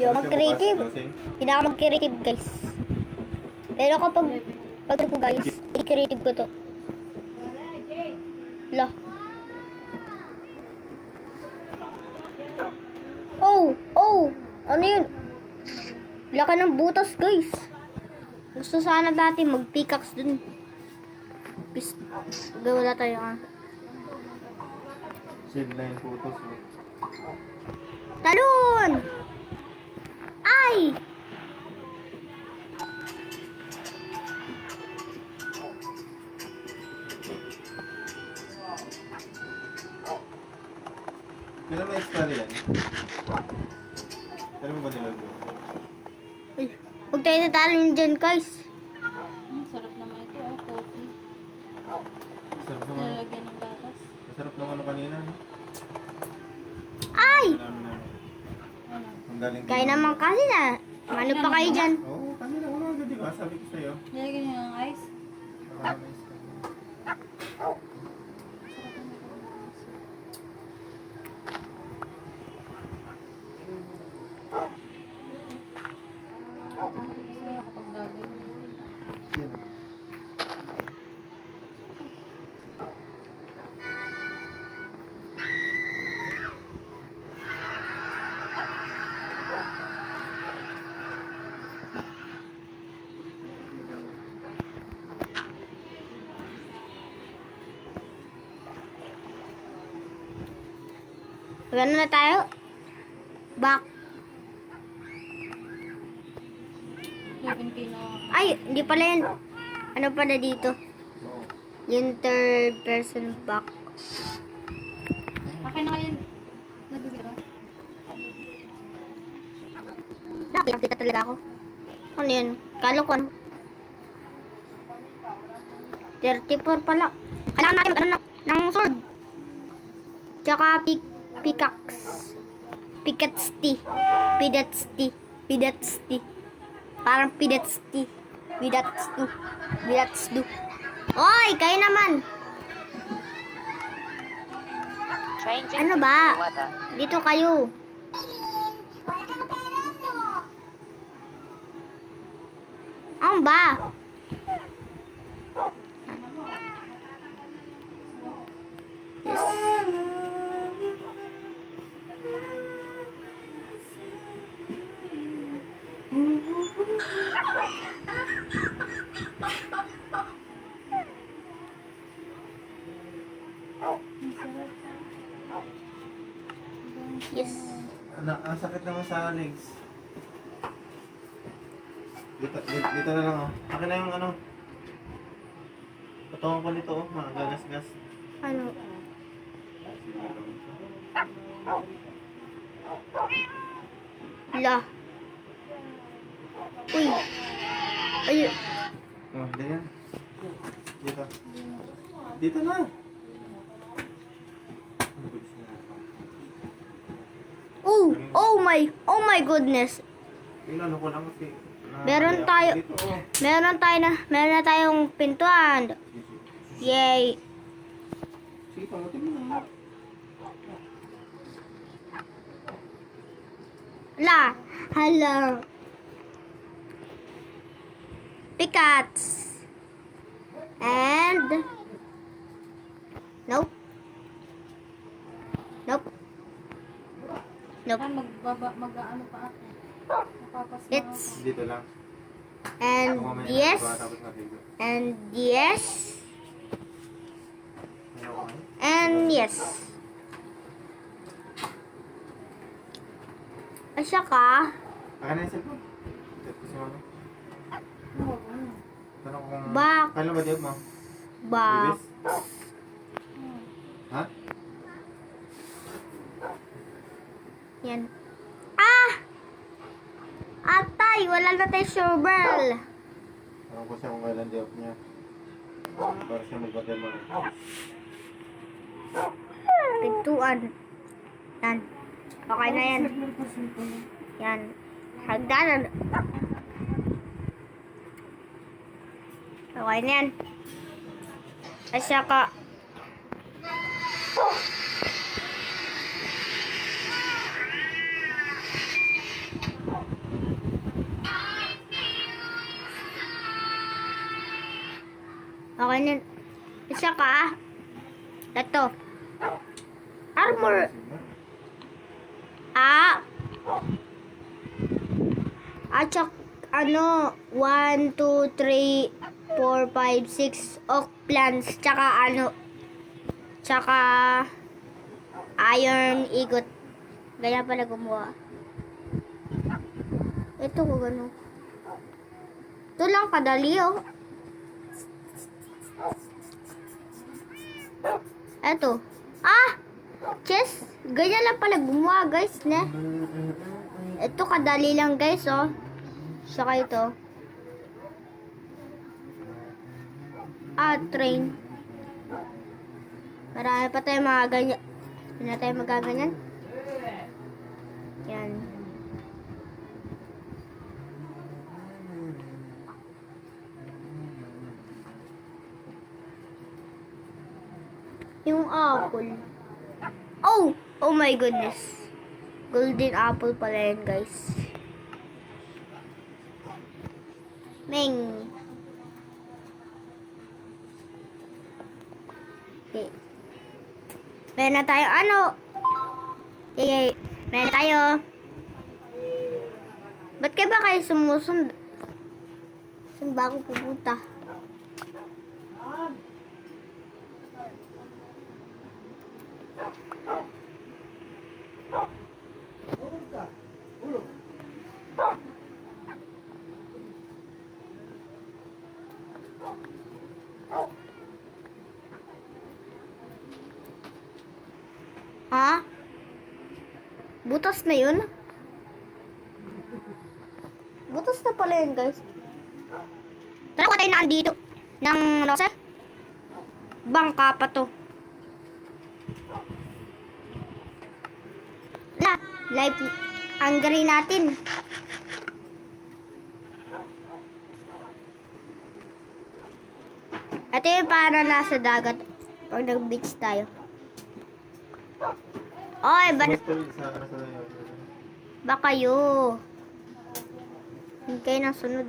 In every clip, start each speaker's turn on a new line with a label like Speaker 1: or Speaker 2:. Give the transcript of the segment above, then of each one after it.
Speaker 1: Yung mag-creative. Hindi na ako mag-creative, guys. Pero kapag ko, guys, i-creative ko to. Lah. Oh! Ano yun? Laka ng butas, guys. Gusto sana dati mag-pickaxe dun. Gawala tayo nga.
Speaker 2: Sideline photos.
Speaker 1: Talon! Ay!
Speaker 2: Kailan may expire yan? Kailan mo ba nilagay?
Speaker 1: Ay, huwag tayo natalon dyan, guys.
Speaker 3: Sarap naman ito, coffee.
Speaker 2: Masarap naman.
Speaker 3: Nalagyan ng gatas.
Speaker 2: Masarap naman ano kanina. No?
Speaker 1: Ay!
Speaker 2: Ang galing
Speaker 1: Kaya naman kasi na. Ano pa kayo dyan?
Speaker 2: Oo, kanina wala agad, di ba? Sabi ko sa'yo.
Speaker 3: Nalagyan niyo ng ice. Masaya kapag gagawin.
Speaker 1: Gano'n na tayo. Back.
Speaker 3: 7K na.
Speaker 1: Ay, hindi pala yun. Ano pala dito? Yung third person back.
Speaker 3: Akin na kayo. Nabibiro.
Speaker 1: Nakita talaga ako. Ano yun? Kalo ko ano? 34 pala. Kailangan natin ano ng sword. Tsaka pickaxe. Pickaxe. Pidats. Parang pidats. Oy, kayo naman. Ano ba? Dito kayo. Ano ba? Yes.
Speaker 2: Ang sakit naman sa legs. Dito na lang oh. Akin na yung ano. Patungan ko nito oh, mga gagas-gas.
Speaker 1: Ano? La. Uy. Ay.
Speaker 2: Oh, ganyan. Dito. Dito na.
Speaker 1: Oh my goodness.
Speaker 2: Inano ko lang kasi.
Speaker 1: Meron na tayong pintuan. Yay.
Speaker 2: Sige, pamutin mo na.
Speaker 1: Hello. Pickaxe. And Nope.
Speaker 3: Mag-ano pa ako. Mapapas na
Speaker 1: It's
Speaker 2: Dito lang.
Speaker 1: and
Speaker 2: Ako mamaya
Speaker 1: yes.
Speaker 2: na, tapos matigo.
Speaker 1: And yes.
Speaker 2: Ano ko?
Speaker 1: And yes. At saka,
Speaker 2: Akin na yung cellphone. Ito si mama. Tanong kung...
Speaker 1: Back.
Speaker 2: Kailan ba diyot mo?
Speaker 1: back.
Speaker 2: Bibis? Ha?
Speaker 1: Yan. Atay, wala na tayo shovel.
Speaker 2: Tanong ko siya kung kailan diyot niya. Para siya magbagal mo.
Speaker 1: Pintuan. Yan. Okay na yan. Yan. Hagdanan. Okay na yan. At saka, okay na yan. At saka, ito. Armor. At saka, 1, 2, 3, 4, 5, 6 oak plants. Tsaka iron ikot. Ganyan pala gumawa. Ito ko gano'n. Ito lang kadali, oh. Ito. Chest. Ganyan lang pala gumawa, guys, ne? Ito kadali lang, guys, oh. Saka ito. Train. Marami pa tayo mga ganyan. Hindi na tayo magaganyan. Yan. Yung apple. Oh my goodness. Golden apple pala yan, guys. Meng. Okay. Meron na tayo, Yay. Meron na tayo. Ba't kayo ba kayo sumusunod? Saan ba ako pupunta? Butas na yun? Butas na pala yun, guys. Tara ko tayo na andito. Ng rosa. Bangka pa to. Life angry natin. Ito yung para nasa dagat. Pag nag-beach tayo. Oy, ba kayo? Hindi kayo nasunod.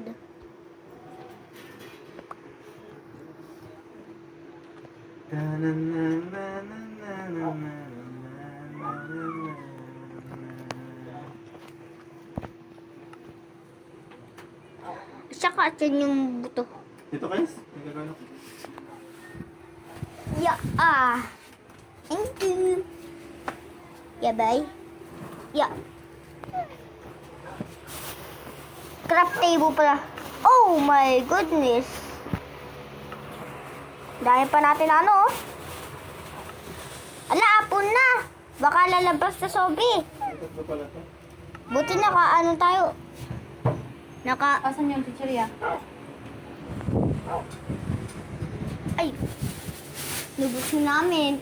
Speaker 1: Saka dyan yung buto.
Speaker 2: Dito guys, nagagano.
Speaker 1: Thank you. Yeah, bye. Yeah. Craft table pala. Oh my goodness. Dahil pa natin oh. Ala, apon na. Baka lalabas na sobi.
Speaker 2: Ito pala to.
Speaker 1: Buti tayo.
Speaker 3: Asan yung chichirya?
Speaker 1: Ay. Nubusin namin.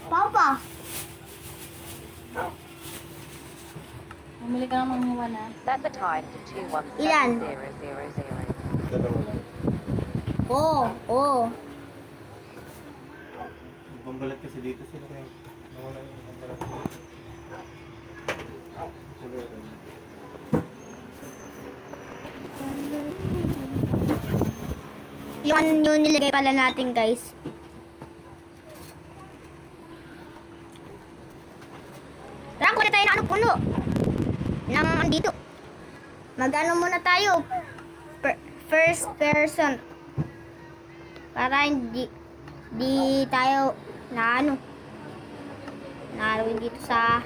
Speaker 1: Papa.
Speaker 3: Bumili ka ng mga na.
Speaker 4: Set the time to
Speaker 1: Ilan?
Speaker 4: 21700.
Speaker 2: Dalawa lang.
Speaker 1: Oo.
Speaker 2: Bumbalat kasi dito sila kaya nawala yung bumbalat.
Speaker 1: Yung nilagay pala natin, guys. Tara, kunin tayo ng puno. Dito. Mag-ano muna tayo. First person. Para hindi tayo naroon dito sa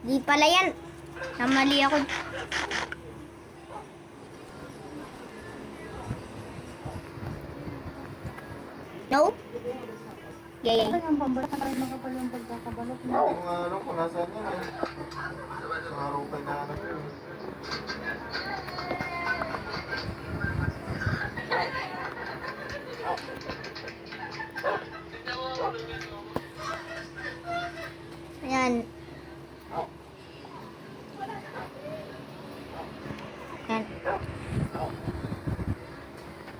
Speaker 1: di pala yan. Namali ako. No? Yay.
Speaker 3: Ito yung pambalak na rin makapal yung pagkakabalot mo.
Speaker 2: Kung nasaan yan Mga rupay na anak yun.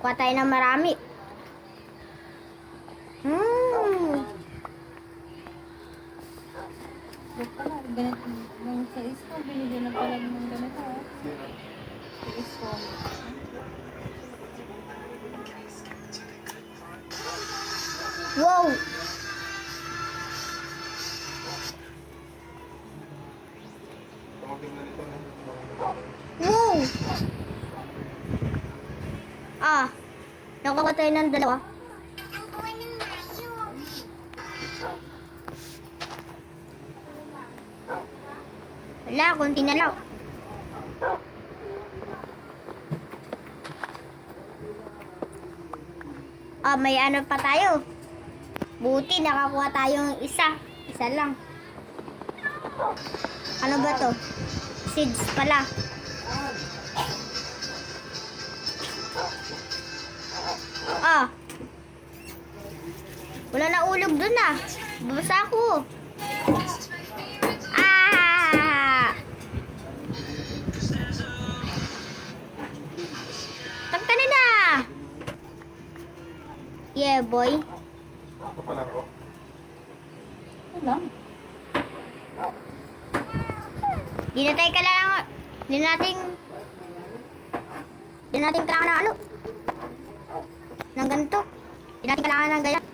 Speaker 1: Kuha tayo ng marami.
Speaker 3: Huwag pala, ganito. Nung sa isko, binigyan na pala ng ganito. Oh. Sa isko.
Speaker 1: Wow!
Speaker 2: Tumating na dito na.
Speaker 1: Wow! Ah, nakuha tayo ng dalawa. Wala, kunti na lang. Ah, may ano pa tayo. Buti, nakakuha tayong isa. Isa lang. Ano ba to? Seeds pala. Ah. Wala na ulog dun ah. Bubasa ako. Ah. Tagtanin na. Yeah, boy.
Speaker 2: Ito pala ko.
Speaker 3: Wala.
Speaker 1: Di na tayo kailangan. Di natin kailangan ng ano. Ng ganito. Di natin kailangan ng ganyan.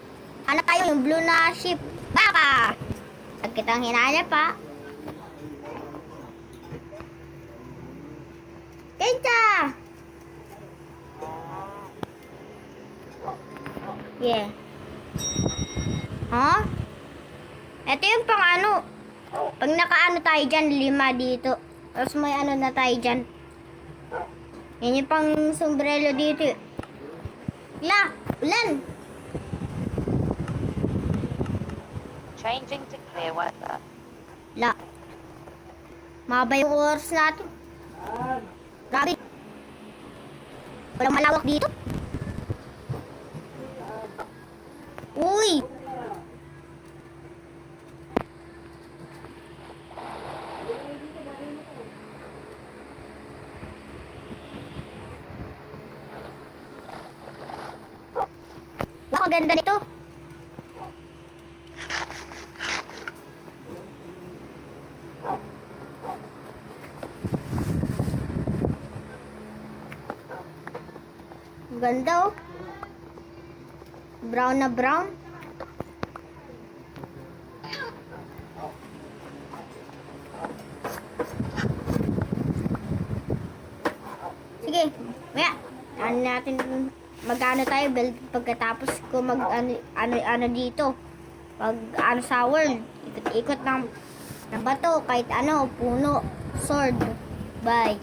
Speaker 1: Hanap tayo yung blue na ship. Baka! Pag kitang hinanap pa. Kenta! Yeah. Huh? Ito yung pang ano. Pag nakaano tayo dyan, 5 dito. Tapos may ano na tayo dyan. Yan yung pang sombrero dito. La! Ulan!
Speaker 4: Changing to clear weather.
Speaker 1: La. Mahaba yung oras natin. Grabe. Walang malawak dito. Uy! Ganda nito. Ganda oh. Brown na brown. Sige, maya. Ano natin mag-ano tayo build pagkatapos ko mag ano dito. Pag ano sa world, ikot-ikot ng bato kahit ano, puno, sword. Bye.